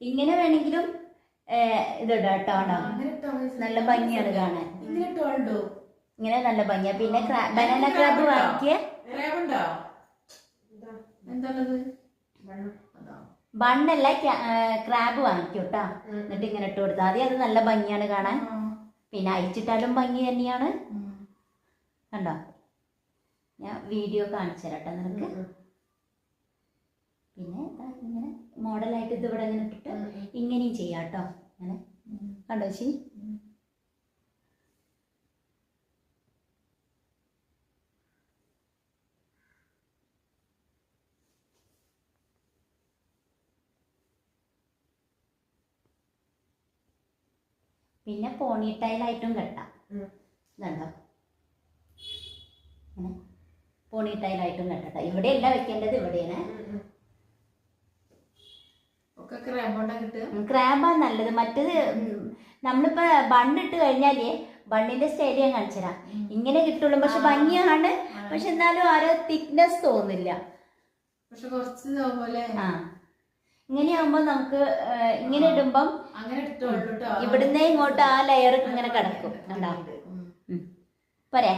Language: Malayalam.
ഇങ്ങനെ വേണമെങ്കിലും ഇതിടാം കേട്ടോ. നല്ല ഭംഗിയാണ് കാണാൻ. ഇങ്ങനെ നല്ല ഭംഗിയാ. പിന്നെ ബനാന ക്രാബ് വാങ്ങിക്കുക. ബണ്ണല്ല, ക്രാബ് വാങ്ങിക്കും കേട്ടോ. എന്നിട്ട് ഇങ്ങനെ ഇട്ട് കൊടുത്താൽ മതി. അത് നല്ല ഭംഗിയാണ് കാണാൻ. പിന്നെ അയച്ചിട്ടാലും ഭംഗി തന്നെയാണ്. കണ്ടോ, ഞാൻ വീഡിയോ കാണിച്ചു തരാം കേട്ടോ നിനക്ക്. പിന്നെ ഇങ്ങനെ മോഡലായിട്ട് ഇത് ഇവിടെ ഇങ്ങനെ ഇട്ടിട്ട് ഇങ്ങനെയും ചെയ്യാം കേട്ടോ. അങ്ങനെ കണ്ടോ ചേച്ചി. പിന്നെ പോണി ടൈലായിട്ടും കെട്ടാം. ഇതുണ്ടോ, അങ്ങനെ പോണി ടൈലായിട്ടും കെട്ടട്ടോ. ഇവിടെയല്ല വെക്കേണ്ടത്, ഇവിടെയാണ്. ക്രാബാ നല്ലത്. മറ്റത് നമ്മളിപ്പോ ബണ്ണിട്ട് കഴിഞ്ഞാല് ബണ്ണിന്റെ സ്റ്റൈൽ ഞാൻ കാണിച്ചുതരാം. ഇങ്ങനെ കിട്ടുള്ളൂ. പക്ഷെ ഭംഗിയാണ്. പക്ഷെ എന്നാലും ആരോ തിക്നെസ് തോന്നില്ല. ആ, ഇങ്ങനെയാകുമ്പോ നമുക്ക് ഇങ്ങനെ ഇടുമ്പം ഇവിടുന്ന് ഇങ്ങോട്ട് ആ ലെയർ ഇങ്ങനെ കിടക്കും. കണ്ടോ പോരെ.